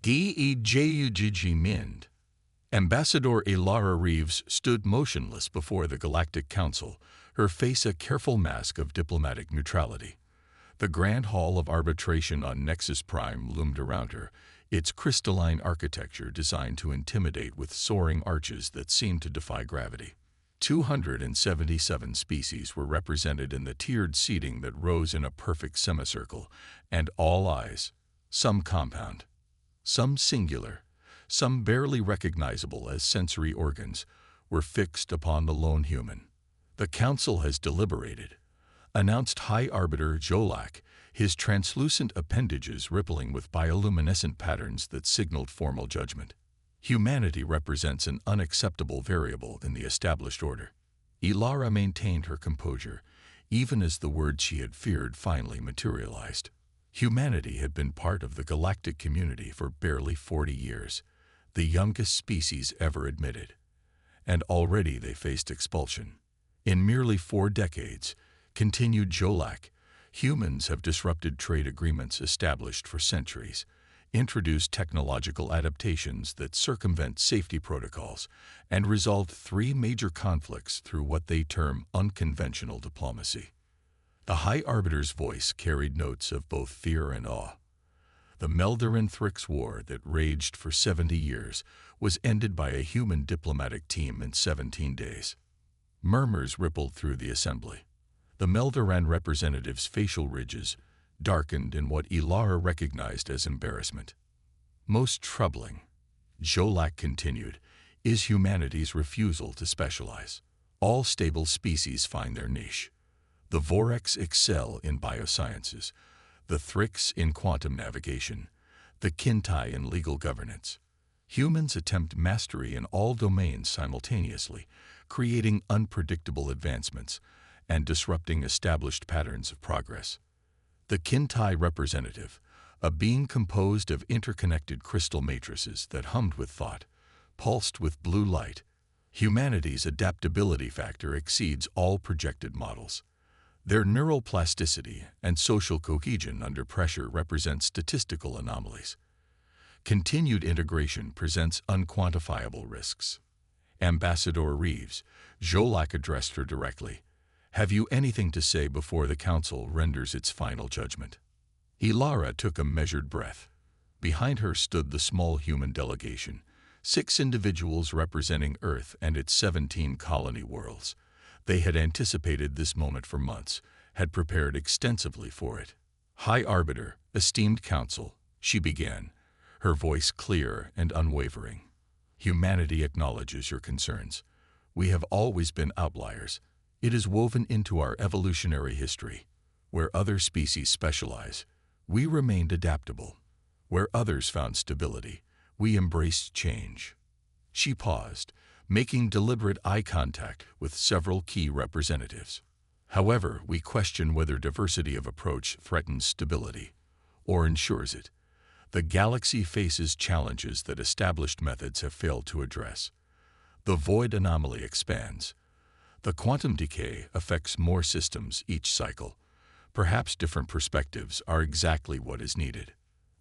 DEJUGG Mind. Ambassador Ilara Reeves stood motionless before the Galactic Council, her face a careful mask of diplomatic neutrality. The grand hall of arbitration on Nexus Prime loomed around her, its crystalline architecture designed to intimidate with soaring arches that seemed to defy gravity. 277 species were represented in the tiered seating that rose in a perfect semicircle, and all eyes, some compound, some singular, some barely recognizable as sensory organs, were fixed upon the lone human. "The Council has deliberated," announced High Arbiter Jolak, his translucent appendages rippling with bioluminescent patterns that signaled formal judgment. "Humanity represents an unacceptable variable in the established order." Ilara maintained her composure, even as the words she had feared finally materialized. Humanity had been part of the galactic community for barely 40 years, the youngest species ever admitted, and already they faced expulsion. "In merely 4 decades, continued Jolak, humans have disrupted trade agreements established for centuries, introduced technological adaptations that circumvent safety protocols, and resolved 3 major conflicts through what they term unconventional diplomacy." The High Arbiter's voice carried notes of both fear and awe. The Melder-Thrix War that raged for 70 years was ended by a human diplomatic team in 17 days. Murmurs rippled through the assembly. The Melderan representatives' facial ridges darkened in what Ilara recognized as embarrassment. "Most troubling," Jolak continued, "is humanity's refusal to specialize. All stable species find their niche. The Vorex excel in biosciences, the Thrix in quantum navigation, the Kintai in legal governance. Humans attempt mastery in all domains simultaneously, creating unpredictable advancements and disrupting established patterns of progress. The Kintai representative, a being composed of interconnected crystal matrices that hummed with thought, pulsed with blue light. Humanity's adaptability factor exceeds all projected models. Their neural plasticity and social cohesion under pressure represent statistical anomalies. Continued integration presents unquantifiable risks." "Ambassador Reeves," Jolak addressed her directly, "have you anything to say before the Council renders its final judgment?" Ilara took a measured breath. Behind her stood the small human delegation, 6 individuals representing Earth and its 17 colony worlds. They had anticipated this moment for months, had prepared extensively for it. "High Arbiter, esteemed Council," she began, her voice clear and unwavering. "Humanity acknowledges your concerns. We have always been outliers. It is woven into our evolutionary history. Where other species specialize, we remained adaptable. Where others found stability, we embraced change." She paused, making deliberate eye contact with several key representatives. "However, we question whether diversity of approach threatens stability or ensures it. The galaxy faces challenges that established methods have failed to address. The void anomaly expands. The quantum decay affects more systems each cycle. Perhaps different perspectives are exactly what is needed."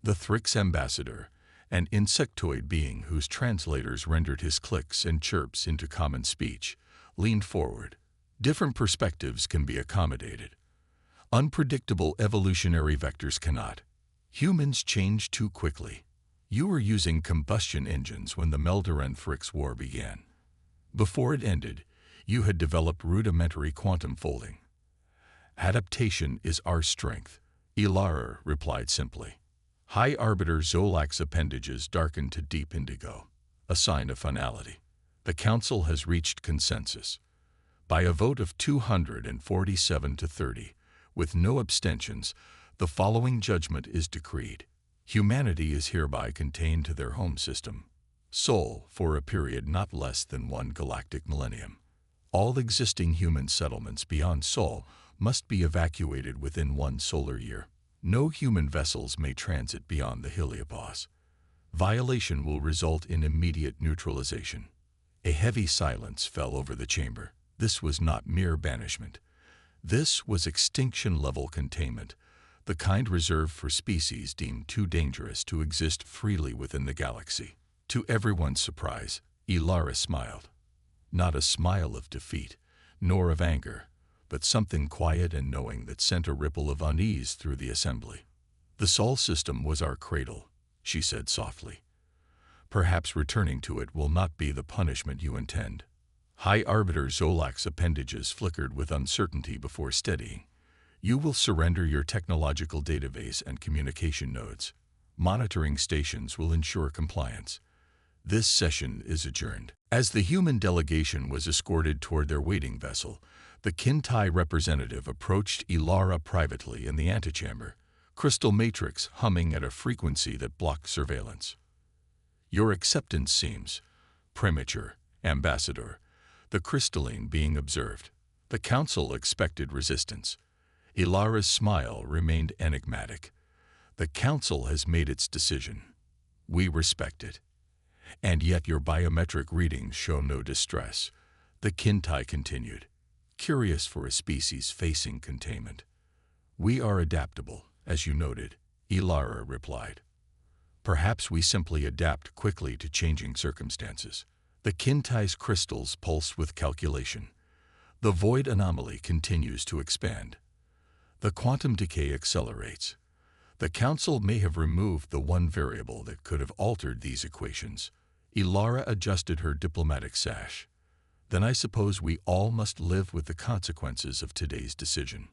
The Thrix ambassador, an insectoid being whose translators rendered his clicks and chirps into common speech, leaned forward. "Different perspectives can be accommodated. Unpredictable evolutionary vectors cannot. Humans change too quickly. You were using combustion engines when the Melder-Thrix War began. Before it ended, you had developed rudimentary quantum folding. Adaptation is our strength," Ilara replied simply. High Arbiter Jolak's appendages darkened to deep indigo, a sign of finality. "The Council has reached consensus. By a vote of 247 to 30, with no abstentions, the following judgment is decreed. Humanity is hereby contained to their home system, Sol, for a period not less than 1 galactic millennium. All existing human settlements beyond Sol must be evacuated within 1 solar year. No human vessels may transit beyond the heliopause. Violation will result in immediate neutralization." A heavy silence fell over the chamber. This was not mere banishment. This was extinction-level containment, the kind reserved for species deemed too dangerous to exist freely within the galaxy. To everyone's surprise, Ilara smiled. Not a smile of defeat, nor of anger, but something quiet and knowing that sent a ripple of unease through the assembly. "The Sol system was our cradle," she said softly. "Perhaps returning to it will not be the punishment you intend." High Arbiter Zolak's appendages flickered with uncertainty before steadying. "You will surrender your technological database and communication nodes. Monitoring stations will ensure compliance. This session is adjourned." As the human delegation was escorted toward their waiting vessel, the Kintai representative approached Ilara privately in the antechamber, crystal matrix humming at a frequency that blocked surveillance. "Your acceptance seems premature, Ambassador," the crystalline being observed. The Council expected resistance. Ilara's smile remained enigmatic. "The Council has made its decision. We respect it. And yet your biometric readings show no distress," the Kintai continued, curious for a species facing containment. "We are adaptable, as you noted," Ilara replied. "Perhaps we simply adapt quickly to changing circumstances." The Kintai's crystals pulsed with calculation. The void anomaly continues to expand. The quantum decay accelerates. The Council may have removed the one variable that could have altered these equations. Ilara adjusted her diplomatic sash. "Then I suppose we all must live with the consequences of today's decision."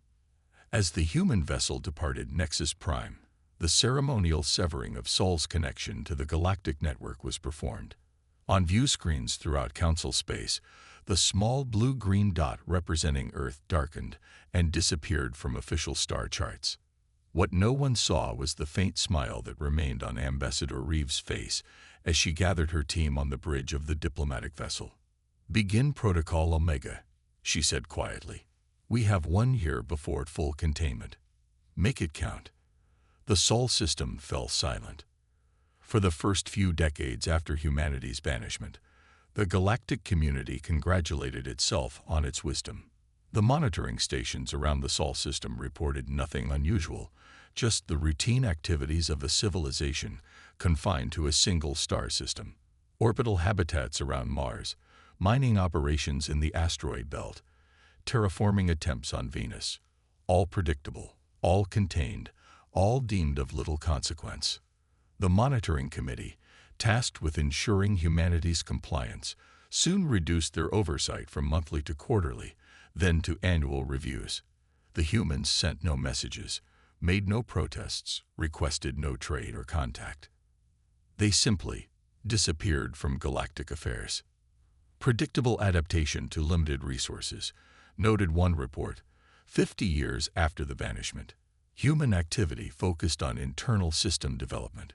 As the human vessel departed Nexus Prime, the ceremonial severing of Sol's connection to the galactic network was performed. On view screens throughout Council space, the small blue-green dot representing Earth darkened and disappeared from official star charts. What no one saw was the faint smile that remained on Ambassador Reeves' face as she gathered her team on the bridge of the diplomatic vessel. "Begin Protocol Omega," she said quietly. "We have 1 year before full containment. Make it count." The Sol system fell silent. For the first few decades after humanity's banishment, the galactic community congratulated itself on its wisdom. The monitoring stations around the Sol system reported nothing unusual, just the routine activities of a civilization confined to a single star system. Orbital habitats around Mars, mining operations in the asteroid belt, terraforming attempts on Venus, all predictable, all contained, all deemed of little consequence. The monitoring committee, tasked with ensuring humanity's compliance, soon reduced their oversight from monthly to quarterly, then to annual reviews. The humans sent no messages, made no protests, requested no trade or contact. They simply disappeared from galactic affairs. "Predictable adaptation to limited resources," noted one report. 50 years after the banishment, human activity focused on internal system development.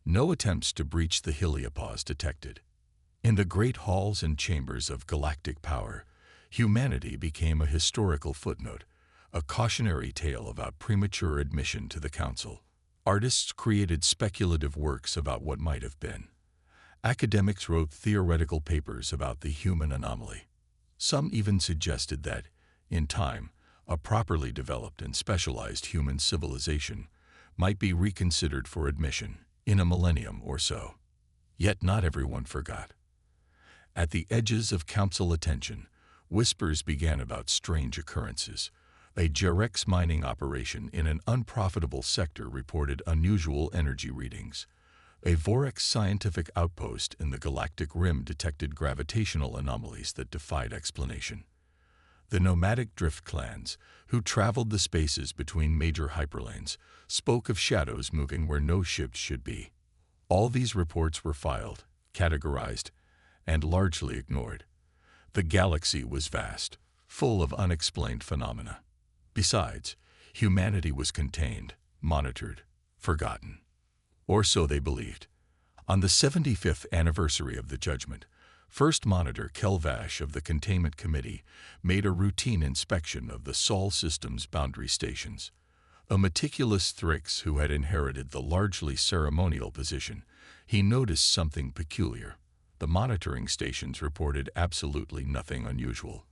No attempts to breach the heliopause detected. In the great halls and chambers of galactic power, humanity became a historical footnote, a cautionary tale about premature admission to the Council. Artists created speculative works about what might have been. Academics wrote theoretical papers about the human anomaly. Some even suggested that, in time, a properly developed and specialized human civilization might be reconsidered for admission in a millennium or so. Yet not everyone forgot. At the edges of Council attention, whispers began about strange occurrences. A Jerex mining operation in an unprofitable sector reported unusual energy readings. A Vorex scientific outpost in the galactic rim detected gravitational anomalies that defied explanation. The nomadic drift clans, who traveled the spaces between major hyperlanes, spoke of shadows moving where no ships should be. All these reports were filed, categorized, and largely ignored. The galaxy was vast, full of unexplained phenomena. Besides, humanity was contained, monitored, forgotten. Or so they believed. On the 75th anniversary of the judgment, First Monitor Kelvash of the Containment Committee made a routine inspection of the Sol system's boundary stations. A meticulous Thrix who had inherited the largely ceremonial position, he noticed something peculiar. The monitoring stations reported absolutely nothing unusual.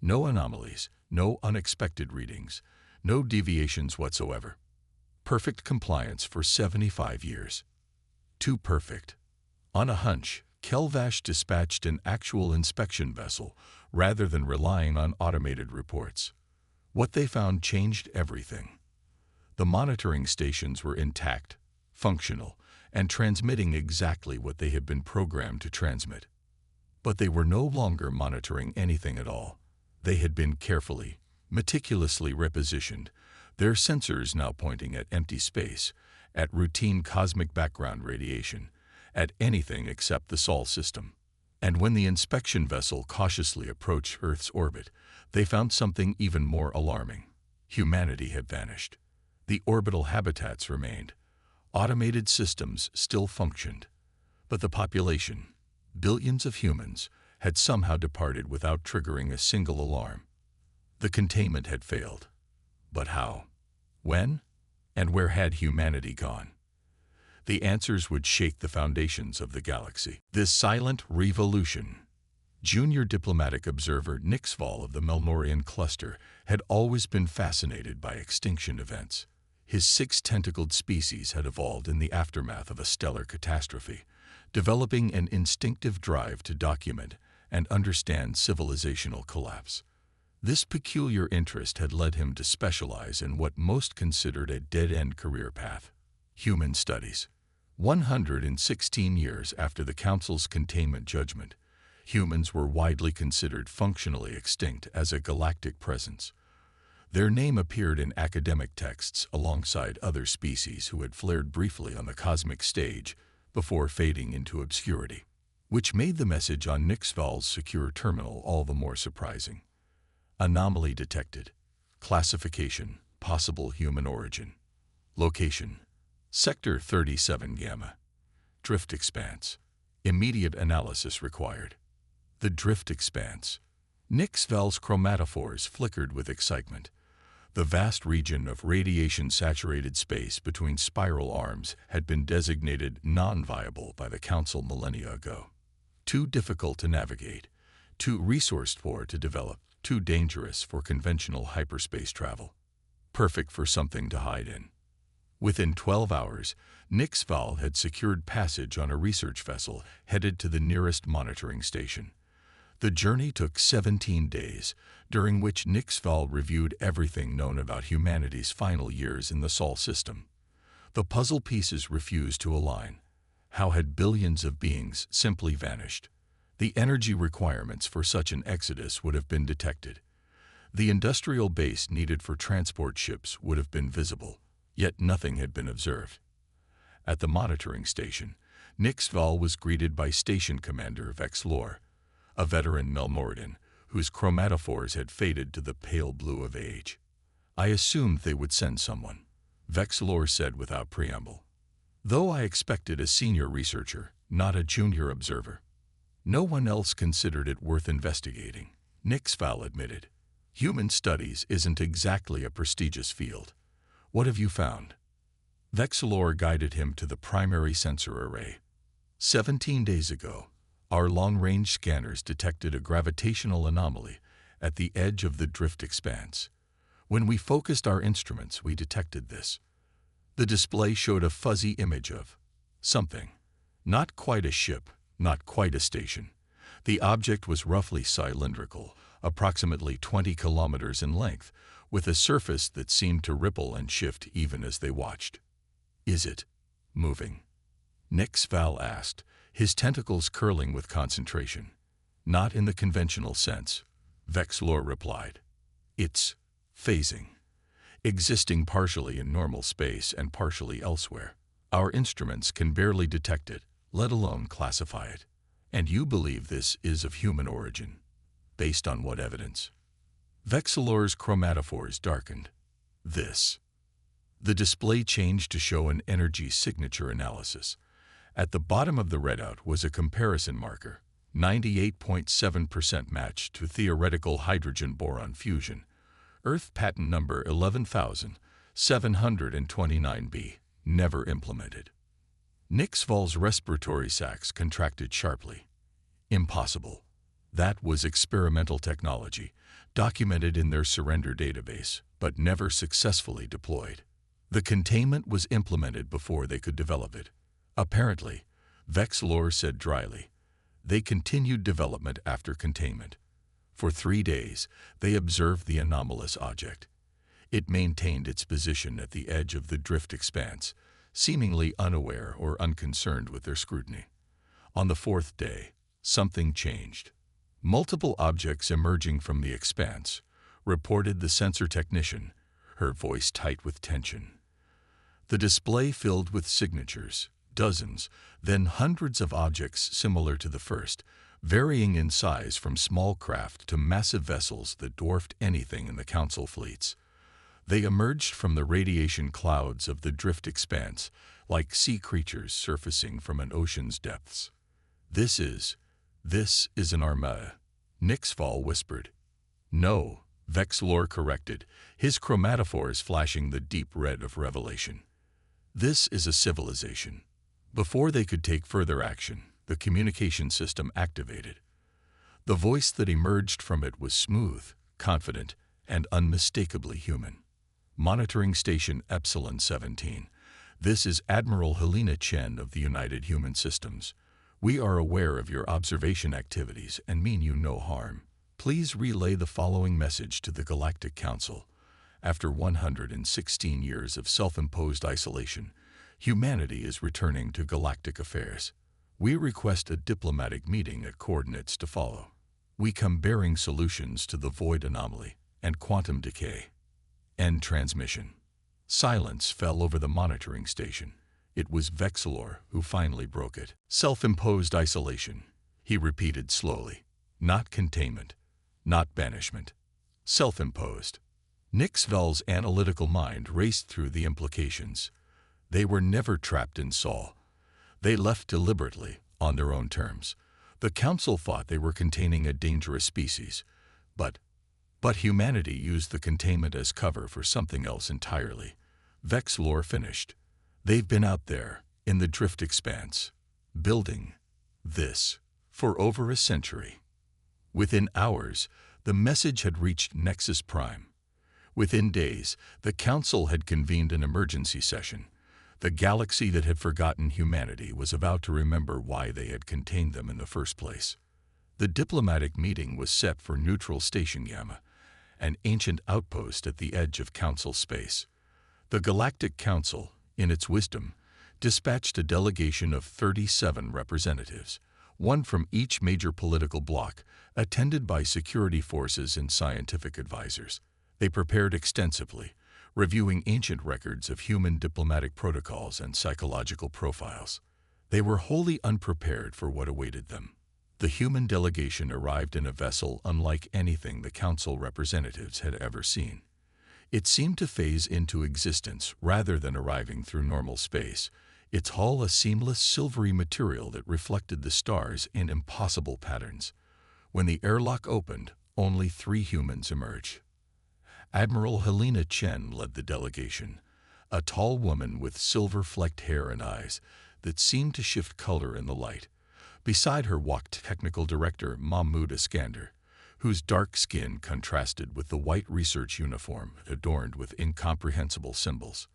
No anomalies, no unexpected readings, no deviations whatsoever. perfect compliance for 75 years. Too perfect. On a hunch, Kelvash dispatched an actual inspection vessel rather than relying on automated reports. What they found changed everything. The monitoring stations were intact, functional, and transmitting exactly what they had been programmed to transmit. But they were no longer monitoring anything at all. They had been carefully, meticulously repositioned, their sensors now pointing at empty space, at routine cosmic background radiation, at anything except the Sol system. And when the inspection vessel cautiously approached Earth's orbit, they found something even more alarming. Humanity had vanished. The orbital habitats remained. Automated systems still functioned. But the population, billions of humans, had somehow departed without triggering a single alarm. The containment had failed. But how? When? And where had humanity gone? The answers would shake the foundations of the galaxy. This silent revolution. Junior diplomatic observer Nixval of the Melnorian cluster had always been fascinated by extinction events. His six-tentacled species had evolved in the aftermath of a stellar catastrophe, developing an instinctive drive to document and understand civilizational collapse. This peculiar interest had led him to specialize in what most considered a dead-end career path: human studies. 116 years after the Council's containment judgment, humans were widely considered functionally extinct as a galactic presence. Their name appeared in academic texts alongside other species who had flared briefly on the cosmic stage before fading into obscurity, which made the message on Nixval's secure terminal all the more surprising. Anomaly detected. Classification: possible human origin. Location: Sector 37 Gamma. Drift expanse. Immediate analysis required. The drift expanse. Nixval's chromatophores flickered with excitement. The vast region of radiation-saturated space between spiral arms had been designated non-viable by the Council millennia ago. Too difficult to navigate, too resource-poor to develop, too dangerous for conventional hyperspace travel. Perfect for something to hide in. Within 12 hours, Nixval had secured passage on a research vessel headed to the nearest monitoring station. The journey took 17 days, during which Nixval reviewed everything known about humanity's final years in the Sol system. The puzzle pieces refused to align. How had billions of beings simply vanished? The energy requirements for such an exodus would have been detected. The industrial base needed for transport ships would have been visible, yet nothing had been observed. At the monitoring station, Nixval was greeted by Station Commander Vexlor, a veteran Melmoridan whose chromatophores had faded to the pale blue of age. "I assumed they would send someone," Vexlor said without preamble. "Though I expected a senior researcher, not a junior observer." "No one else considered it worth investigating," Nixval admitted. "Human studies isn't exactly a prestigious field. What have you found?" Vexlor guided him to the primary sensor array. 17 days ago, our long-range scanners detected a gravitational anomaly at the edge of the drift expanse. When we focused our instruments, we detected this. The display showed a fuzzy image of something. Not quite a ship, not quite a station. The object was roughly cylindrical, approximately 20 kilometers in length, with a surface that seemed to ripple and shift even as they watched. "Is it moving?" Nixval asked, his tentacles curling with concentration. "Not in the conventional sense," Vexlor replied. "It's phasing, existing partially in normal space and partially elsewhere. Our instruments can barely detect it, let alone classify it. And you believe this is of human origin. Based on what evidence?" Vexlor's chromatophores darkened. "This." The display changed to show an energy signature analysis. At the bottom of the readout was a comparison marker, 98.7% match to theoretical hydrogen-boron fusion. Earth patent number 11,729b, never implemented. Nixval's respiratory sacs contracted sharply. Impossible. That was experimental technology, documented in their surrender database, but never successfully deployed. The containment was implemented before they could develop it. Apparently, Vexilor said dryly, they continued development after containment. For 3 days, they observed the anomalous object. It maintained its position at the edge of the drift expanse, seemingly unaware or unconcerned with their scrutiny. On the 4th day, something changed. Multiple objects emerging from the expanse, reported the sensor technician, her voice tight with tension. The display filled with signatures, dozens, then hundreds of objects similar to the first, varying in size from small craft to massive vessels that dwarfed anything in the Council fleets. They emerged from the radiation clouds of the drift expanse, like sea creatures surfacing from an ocean's depths. This is an armada, Nixval whispered. No, Vexilor corrected, his chromatophores flashing the deep red of revelation. This is a civilization. Before they could take further action, the communication system activated. The voice that emerged from it was smooth, confident, and unmistakably human. Monitoring Station Epsilon 17. This is Admiral Helena Chen of the United Human Systems. We are aware of your observation activities and mean you no harm. Please relay the following message to the Galactic Council. After 116 years of self-imposed isolation, humanity is returning to galactic affairs. We request a diplomatic meeting at coordinates to follow. We come bearing solutions to the void anomaly and quantum decay. End transmission. Silence fell over the monitoring station. It was Vexilor who finally broke it. Self-imposed isolation, he repeated slowly. Not containment, not banishment. Self-imposed. Nixval's analytical mind raced through the implications. They were never trapped in Sol. They left deliberately, on their own terms. The Council thought they were containing a dangerous species, but humanity used the containment as cover for something else entirely. Vexilor finished. They've been out there, in the drift expanse, building this for over a century. Within hours, the message had reached Nexus Prime. Within days, the Council had convened an emergency session. The galaxy that had forgotten humanity was about to remember why they had contained them in the first place. The diplomatic meeting was set for Neutral Station Gamma, an ancient outpost at the edge of Council space. The Galactic Council, in its wisdom, dispatched a delegation of 37 representatives, one from each major political bloc, attended by security forces and scientific advisors. They prepared extensively, reviewing ancient records of human diplomatic protocols and psychological profiles. They were wholly unprepared for what awaited them. The human delegation arrived in a vessel unlike anything the Council representatives had ever seen. It seemed to phase into existence rather than arriving through normal space, its hull a seamless silvery material that reflected the stars in impossible patterns. When the airlock opened, only 3 humans emerged. Admiral Helena Chen led the delegation, a tall woman with silver-flecked hair and eyes that seemed to shift color in the light. Beside her walked Technical Director Mahmoud Iskander, whose dark skin contrasted with the white research uniform adorned with incomprehensible symbols.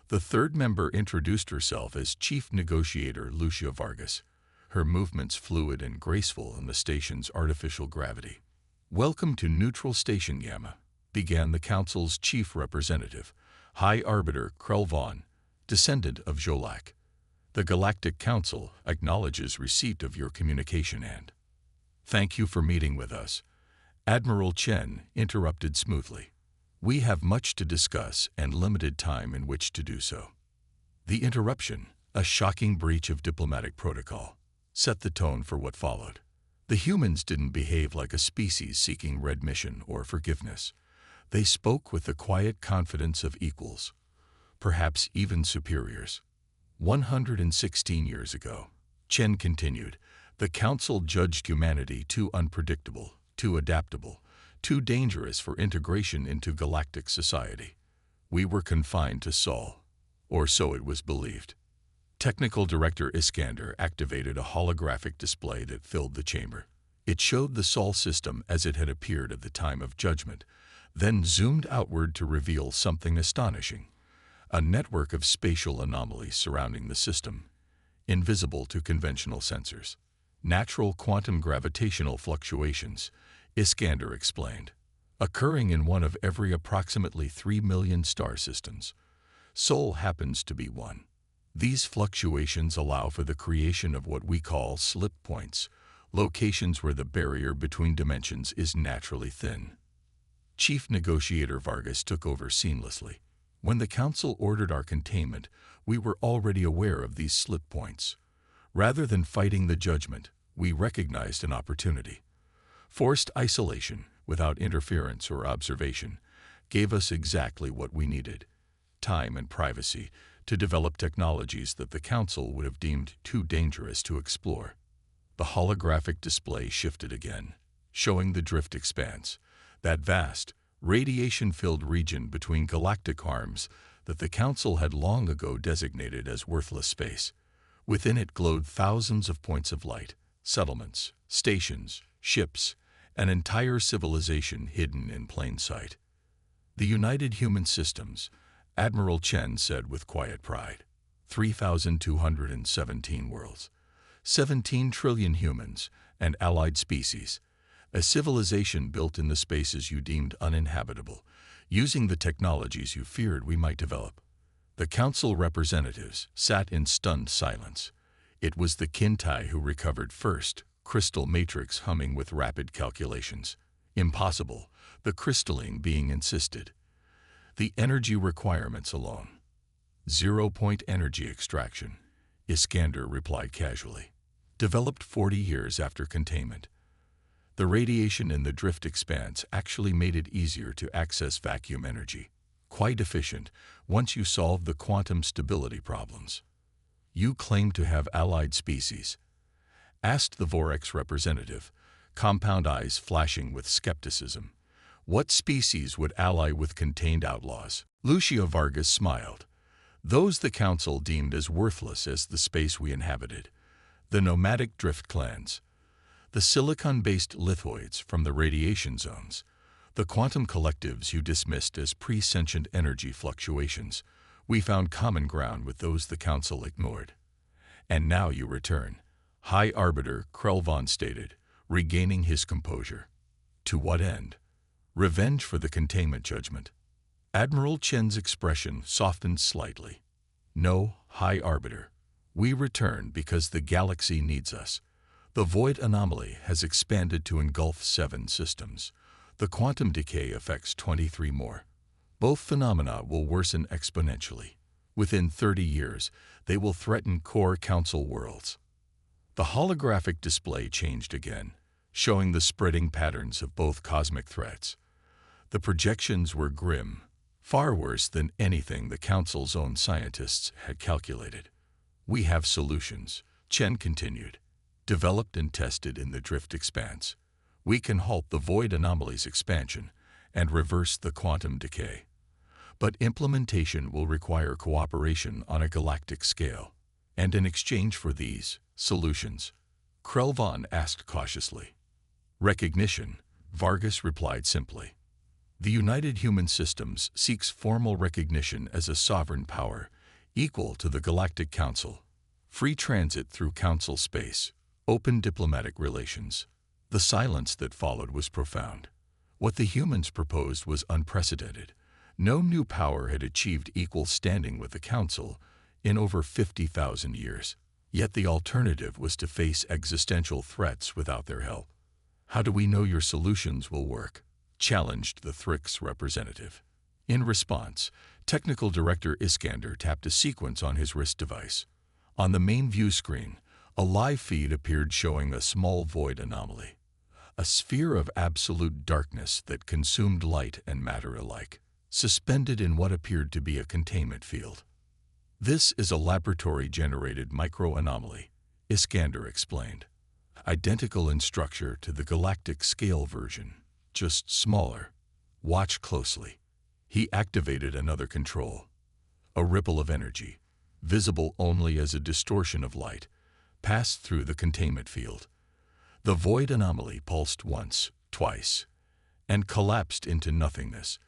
The third member introduced herself as Chief Negotiator Lucia Vargas, her movements fluid and graceful in the station's artificial gravity. "Welcome to Neutral Station Gamma," began the Council's chief representative, High Arbiter Krelvon, descendant of Jolak. "The Galactic Council acknowledges receipt of your communication and—" "Thank you for meeting with us," Admiral Chen interrupted smoothly. "We have much to discuss and limited time in which to do so." The interruption, a shocking breach of diplomatic protocol, set the tone for what followed. The humans didn't behave like a species seeking redmission or forgiveness. They spoke with the quiet confidence of equals, perhaps even superiors. 116 years ago, Chen continued, the Council judged humanity too unpredictable, too adaptable, too dangerous for integration into galactic society. We were confined to Sol, or so it was believed. Technical Director Iskander activated a holographic display that filled the chamber. It showed the Sol system as it had appeared at the time of judgment, then zoomed outward to reveal something astonishing. a network of spatial anomalies surrounding the system, invisible to conventional sensors. Natural quantum gravitational fluctuations, Iskander explained, occurring in one of every approximately 3 million star systems. Sol happens to be one. These fluctuations allow for the creation of what we call slip points, locations where the barrier between dimensions is naturally thin. Chief Negotiator Vargas took over seamlessly. When the Council ordered our containment, we were already aware of these slip points. Rather than fighting the judgment, we recognized an opportunity. Forced isolation, without interference or observation, gave us exactly what we needed: time and privacy to develop technologies that the Council would have deemed too dangerous to explore. The holographic display shifted again, showing the drift expanse, that vast, radiation-filled region between galactic arms that the Council had long ago designated as worthless space. Within it glowed thousands of points of light, settlements, stations, ships, an entire civilization hidden in plain sight. The United Human Systems, Admiral Chen said with quiet pride. 3,217 worlds, 17 trillion humans and allied species, a civilization built in the spaces you deemed uninhabitable, using the technologies you feared we might develop. The Council representatives sat in stunned silence. It was the Kintai who recovered first, crystal matrix humming with rapid calculations. Impossible, the crystalline being insisted. The energy requirements alone. 0-point energy extraction, Iskander replied casually. Developed 40 years after containment. The radiation in the drift expanse actually made it easier to access vacuum energy. Quite efficient once you solve the quantum stability problems. You claim to have allied species, asked the Vorex representative, compound eyes flashing with skepticism. What species would ally with contained outlaws? Lucia Vargas smiled. Those the Council deemed as worthless as the space we inhabited. The nomadic drift clans. The silicon-based lithoids from the radiation zones. The quantum collectives you dismissed as pre-sentient energy fluctuations. We found common ground with those the Council ignored. And now you return, High Arbiter Krelvan stated, regaining his composure. To what end? Revenge for the containment judgment. Admiral Chen's expression softened slightly. No, High Arbiter. We return because the galaxy needs us. The void anomaly has expanded to engulf 7 systems. The quantum decay affects 23 more. Both phenomena will worsen exponentially. Within 30 years, they will threaten core Council worlds. The holographic display changed again, showing the spreading patterns of both cosmic threats. The projections were grim, far worse than anything the Council's own scientists had calculated. We have solutions, Chen continued, developed and tested in the drift expanse. We can halt the void anomaly's expansion and reverse the quantum decay. But implementation will require cooperation on a galactic scale. And in exchange for these solutions, Krelvan asked cautiously. Recognition, Vargas replied simply. The United Human Systems seeks formal recognition as a sovereign power, equal to the Galactic Council. Free transit through Council space, open diplomatic relations. The silence that followed was profound. What the humans proposed was unprecedented. No new power had achieved equal standing with the Council in over 50,000 years. Yet the alternative was to face existential threats without their help. How do we know your solutions will work? Challenged the Thrix representative. In response, Technical Director Iskander tapped a sequence on his wrist device. On the main view screen, a live feed appeared showing a small void anomaly. A sphere of absolute darkness that consumed light and matter alike, suspended in what appeared to be a containment field. This is a laboratory-generated microanomaly, Iskander explained. Identical in structure to the galactic scale version, just smaller. Watch closely. He activated another control. A ripple of energy, visible only as a distortion of light, passed through the containment field. The void anomaly pulsed once, twice, and collapsed into nothingness,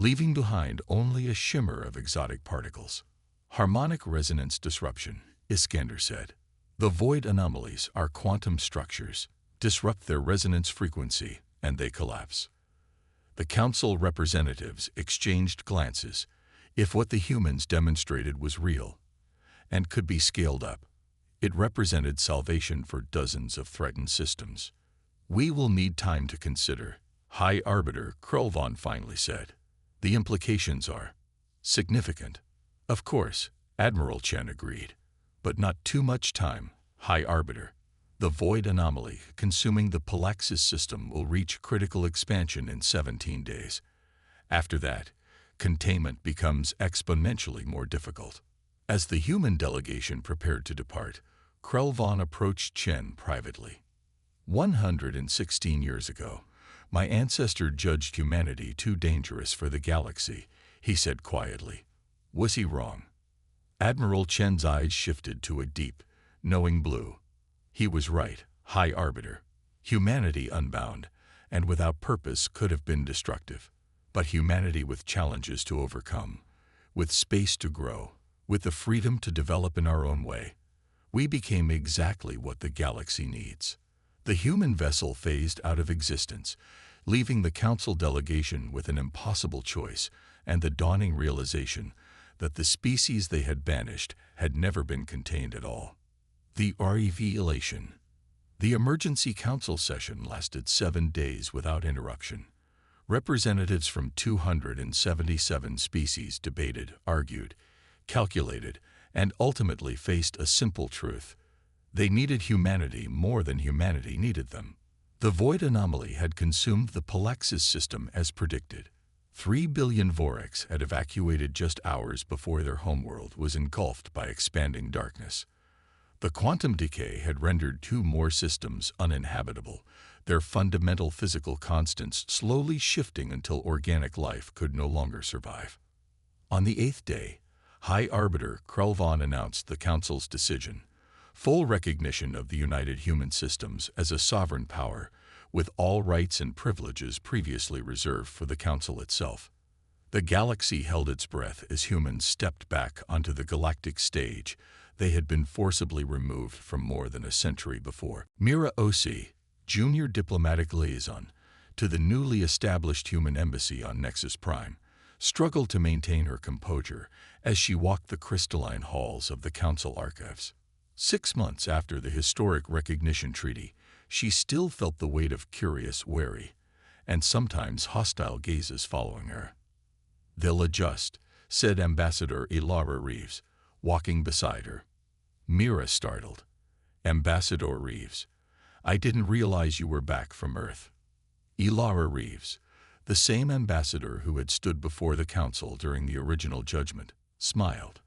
leaving behind only a shimmer of exotic particles. Harmonic resonance disruption, Iskander said. The void anomalies are quantum structures, disrupt their resonance frequency, and they collapse. The council representatives exchanged glances. If what the humans demonstrated was real and could be scaled up, it represented salvation for dozens of threatened systems. We will need time to consider, High Arbiter Krulvon finally said. The implications are significant. Of course, Admiral Chen agreed, but not too much time, High Arbiter. The void anomaly consuming the Palaxis system will reach critical expansion in 17 days. After that, containment becomes exponentially more difficult. As the human delegation prepared to depart, Krulvon approached Chen privately. 116 years ago, my ancestor judged humanity too dangerous for the galaxy, he said quietly. Was he wrong? Admiral Chen's eyes shifted to a deep, knowing blue. He was right, High Arbiter. Humanity unbound and without purpose could have been destructive. But humanity with challenges to overcome, with space to grow, with the freedom to develop in our own way, we became exactly what the galaxy needs. The human vessel phased out of existence, leaving the council delegation with an impossible choice and the dawning realization that the species they had banished had never been contained at all. The revelation. The emergency council session lasted 7 days without interruption. Representatives from 277 species debated, argued, calculated, and ultimately faced a simple truth. They needed humanity more than humanity needed them. The void anomaly had consumed the Palaxis system as predicted. 3 billion Vorex had evacuated just hours before their homeworld was engulfed by expanding darkness. The quantum decay had rendered 2 more systems uninhabitable, their fundamental physical constants slowly shifting until organic life could no longer survive. On the 8th day, High Arbiter Krulvon announced the Council's decision: full recognition of the United Human Systems as a sovereign power, with all rights and privileges previously reserved for the Council itself. The galaxy held its breath as humans stepped back onto the galactic stage they had been forcibly removed from more than a century before. Mira Osi, junior diplomatic liaison to the newly established human embassy on Nexus Prime, struggled to maintain her composure as she walked the crystalline halls of the Council archives. 6 months after the historic recognition treaty, she still felt the weight of curious, wary, and sometimes hostile gazes following her. "They'll adjust," said Ambassador Ilara Reeves, walking beside her. Mira startled. "Ambassador Reeves, I didn't realize you were back from Earth." Ilara Reeves, the same ambassador who had stood before the Council during the original judgment, smiled.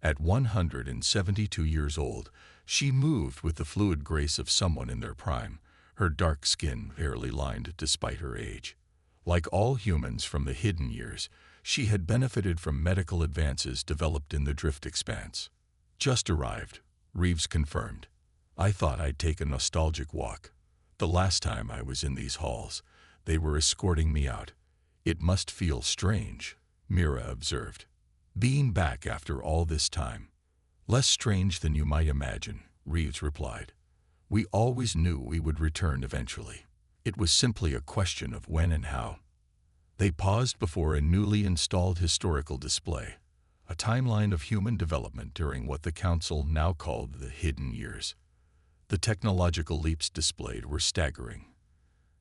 At 172 years old, she moved with the fluid grace of someone in their prime, her dark skin barely lined despite her age. Like all humans from the hidden years, she had benefited from medical advances developed in the drift expanse. "Just arrived," Reeves confirmed. "I thought I'd take a nostalgic walk. The last time I was in these halls, they were escorting me out. It must feel strange," Mira observed. "Being back after all this time." "Less strange than you might imagine," Reeves replied. "We always knew we would return eventually. It was simply a question of when and how." They paused before a newly installed historical display, a timeline of human development during what the Council now called the Hidden Years. The technological leaps displayed were staggering.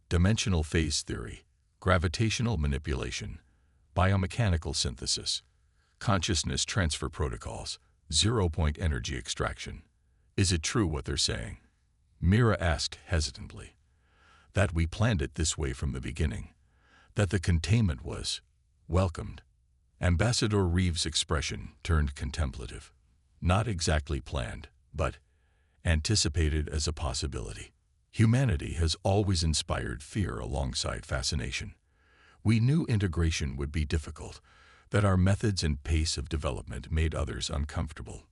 Dimensional phase theory, gravitational manipulation, biomechanical synthesis, consciousness transfer protocols, zero-point energy extraction. "Is it true what they're saying?" Mira asked hesitantly. "That we planned it this way from the beginning. That the containment was welcomed." Ambassador Reeves' expression turned contemplative. "Not exactly planned, but anticipated as a possibility. Humanity has always inspired fear alongside fascination. We knew integration would be difficult, that our methods and pace of development made others uncomfortable."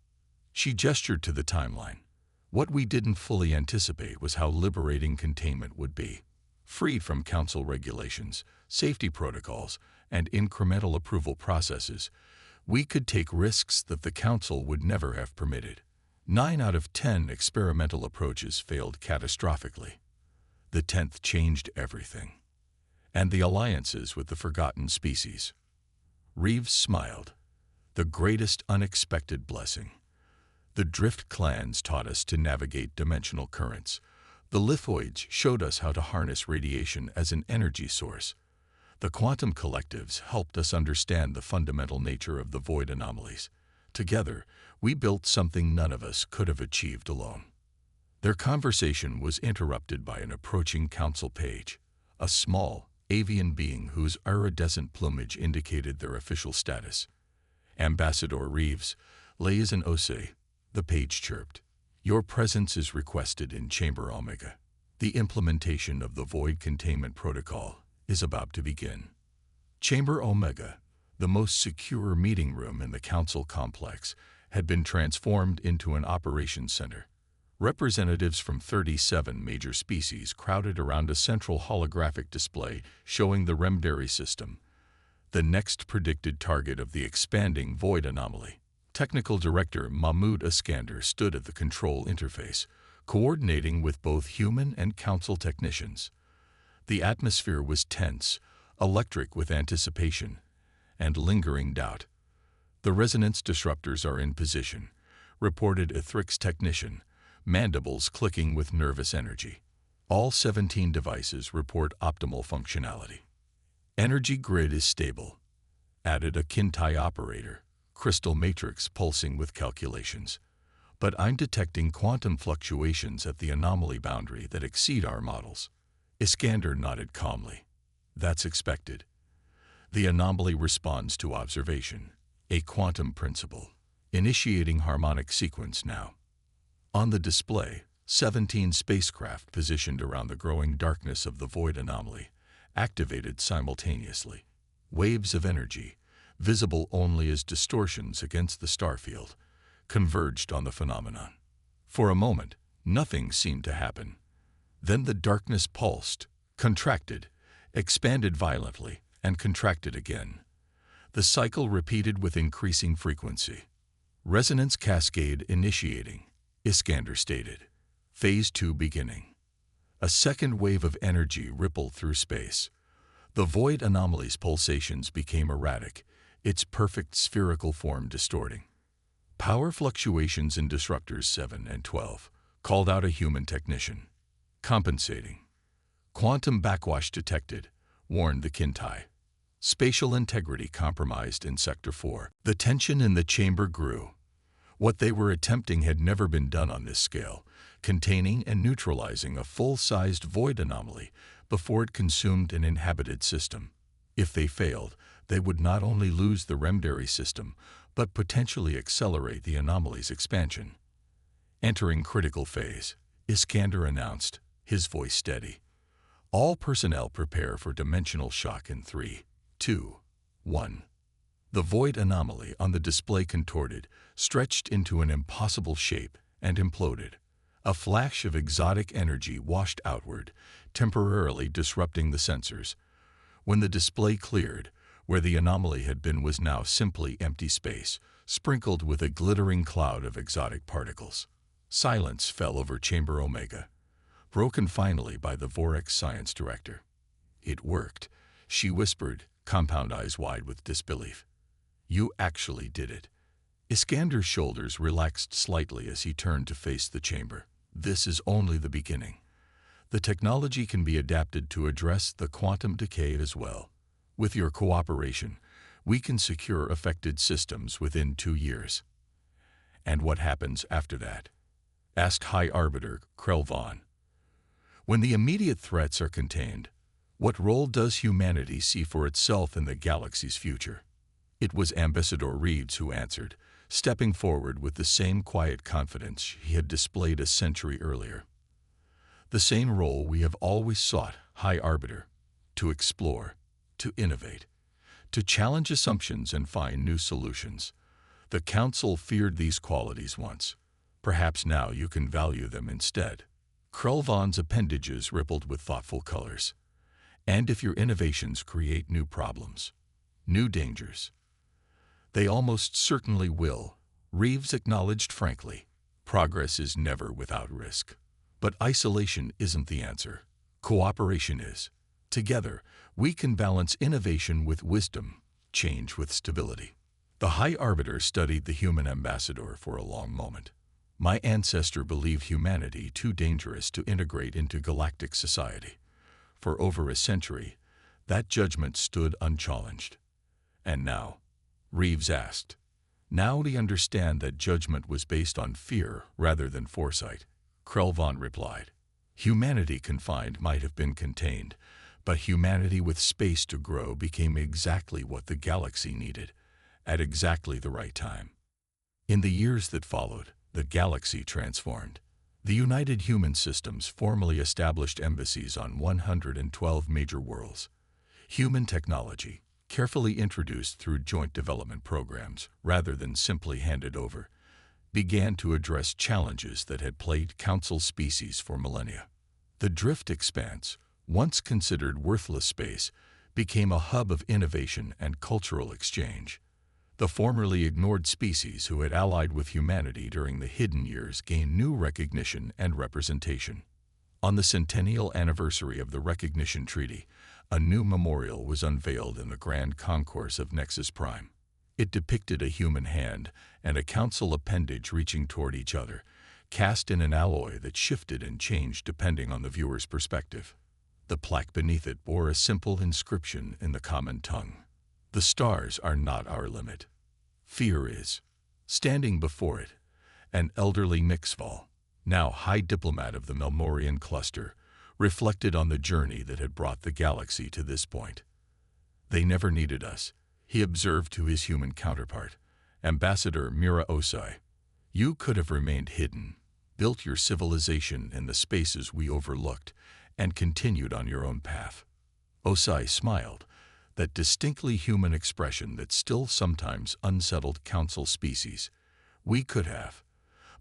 She gestured to the timeline. "What we didn't fully anticipate was how liberating containment would be. Freed from Council regulations, safety protocols, and incremental approval processes, we could take risks that the Council would never have permitted. 9 out of 10 experimental approaches failed catastrophically. The 10th changed everything. And the alliances with the forgotten species. Reeves smiled. The greatest unexpected blessing. The Drift clans taught us to navigate dimensional currents. The Lithoids showed us how to harness radiation as an energy source. The quantum collectives helped us understand the fundamental nature of the void anomalies. Together, we built something none of us could have achieved alone. Their conversation was interrupted by an approaching council page, a small, avian being whose iridescent plumage indicated their official status. Ambassador Reeves, Liaison Ose, the page chirped. Your presence is requested in Chamber Omega. The implementation of the Void Containment Protocol is about to begin. Chamber Omega, the most secure meeting room in the Council complex, had been transformed into an operations center. Representatives from 37 major species crowded around a central holographic display showing the Remdary system, the next predicted target of the expanding void anomaly. Technical Director Mahmoud Iskander stood at the control interface, coordinating with both human and Council technicians. The atmosphere was tense, electric with anticipation and lingering doubt. The resonance disruptors are in position, reported Ithrix technician, mandibles clicking with nervous energy. All 17 devices report optimal functionality. Energy grid is stable, added a Kintai operator, crystal matrix pulsing with calculations. But I'm detecting quantum fluctuations at the anomaly boundary that exceed our models. Iskander nodded calmly. That's expected. The anomaly responds to observation, a quantum principle, initiating harmonic sequence now. On the display, 17 spacecraft positioned around the growing darkness of the void anomaly, activated simultaneously. Waves of energy, visible only as distortions against the starfield, converged on the phenomenon. For a moment, nothing seemed to happen. Then the darkness pulsed, contracted, expanded violently, and contracted again. The cycle repeated with increasing frequency. Resonance cascade initiating, Iskander stated. Phase 2 beginning. A second wave of energy rippled through space. The void anomaly's pulsations became erratic, its perfect spherical form distorting. Power fluctuations in disruptors 7 and 12, called out a human technician. Compensating. Quantum backwash detected, warned the Kintai. Spatial integrity compromised in Sector 4. The tension in the chamber grew. What they were attempting had never been done on this scale, containing and neutralizing a full-sized void anomaly before it consumed an inhabited system. If they failed, they would not only lose the Remdary system, but potentially accelerate the anomaly's expansion. Entering critical phase, Iskander announced, his voice steady. All personnel prepare for dimensional shock in 3, 2, 1. The void anomaly on the display contorted, stretched into an impossible shape, and imploded. A flash of exotic energy washed outward, temporarily disrupting the sensors. When the display cleared, where the anomaly had been was now simply empty space, sprinkled with a glittering cloud of exotic particles. Silence fell over Chamber Omega, broken finally by the Vorex science director. It worked, she whispered, compound eyes wide with disbelief. You actually did it. Iskander's shoulders relaxed slightly as he turned to face the chamber. This is only the beginning. The technology can be adapted to address the quantum decay as well. With your cooperation, we can secure affected systems within 2 years. And what happens after that? Asked High Arbiter Krelvon. When the immediate threats are contained, what role does humanity see for itself in the galaxy's future? It was Ambassador Reeves who answered, stepping forward with the same quiet confidence he had displayed a century earlier. The same role we have always sought, High Arbiter, to explore, to innovate, to challenge assumptions and find new solutions. The Council feared these qualities once. Perhaps now you can value them instead. Krelvan's appendages rippled with thoughtful colors. And if your innovations create new problems, new dangers, they almost certainly will, Reeves acknowledged frankly. Progress is never without risk. But isolation isn't the answer. Cooperation is. Together, we can balance innovation with wisdom, change with stability. The High Arbiter studied the human ambassador for a long moment. My ancestor believed humanity too dangerous to integrate into galactic society. For over a century, that judgment stood unchallenged. And now, Reeves asked, now we understand that judgment was based on fear rather than foresight. Krelvan replied, humanity confined might have been contained, but humanity with space to grow became exactly what the galaxy needed, at exactly the right time. In the years that followed, the galaxy transformed. The United Human Systems formally established embassies on 112 major worlds. Human technology, carefully introduced through joint development programs rather than simply handed over, began to address challenges that had plagued Council species for millennia. The Drift Expanse, once considered worthless space, became a hub of innovation and cultural exchange. The formerly ignored species who had allied with humanity during the Hidden Years gained new recognition and representation. On the centennial anniversary of the Recognition Treaty, a new memorial was unveiled in the Grand Concourse of Nexus Prime. It depicted a human hand and a council appendage reaching toward each other, cast in an alloy that shifted and changed depending on the viewer's perspective. The plaque beneath it bore a simple inscription in the common tongue. The stars are not our limit. Fear is. Standing before it, an elderly Mixval, now High Diplomat of the Melmorian Cluster, reflected on the journey that had brought the galaxy to this point. They never needed us, he observed to his human counterpart, Ambassador Mira Osai. You could have remained hidden, built your civilization in the spaces we overlooked, and continued on your own path. Osai smiled, that distinctly human expression that still sometimes unsettled Council species. We could have.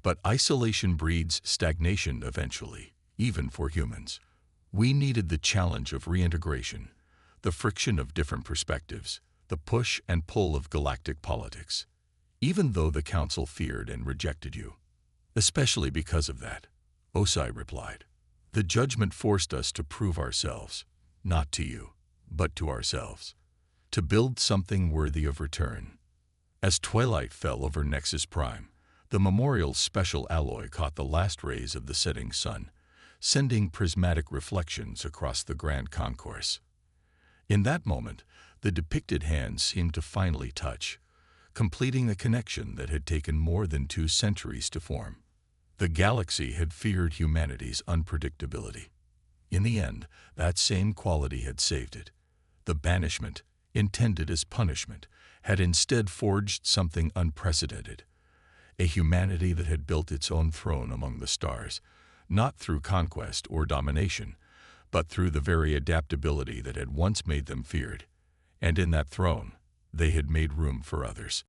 But isolation breeds stagnation eventually, even for humans. We needed the challenge of reintegration, the friction of different perspectives, the push and pull of galactic politics. Even though the Council feared and rejected you. Especially because of that, Osai replied. The judgment forced us to prove ourselves, not to you, but to ourselves, to build something worthy of return. As twilight fell over Nexus Prime, the memorial's special alloy caught the last rays of the setting sun, sending prismatic reflections across the Grand Concourse. In that moment, the depicted hand seemed to finally touch, completing a connection that had taken more than 2 centuries to form. The galaxy had feared humanity's unpredictability. In the end, that same quality had saved it. The banishment, intended as punishment, had instead forged something unprecedented. A humanity that had built its own throne among the stars, not through conquest or domination, but through the very adaptability that had once made them feared. And in that throne, they had made room for others.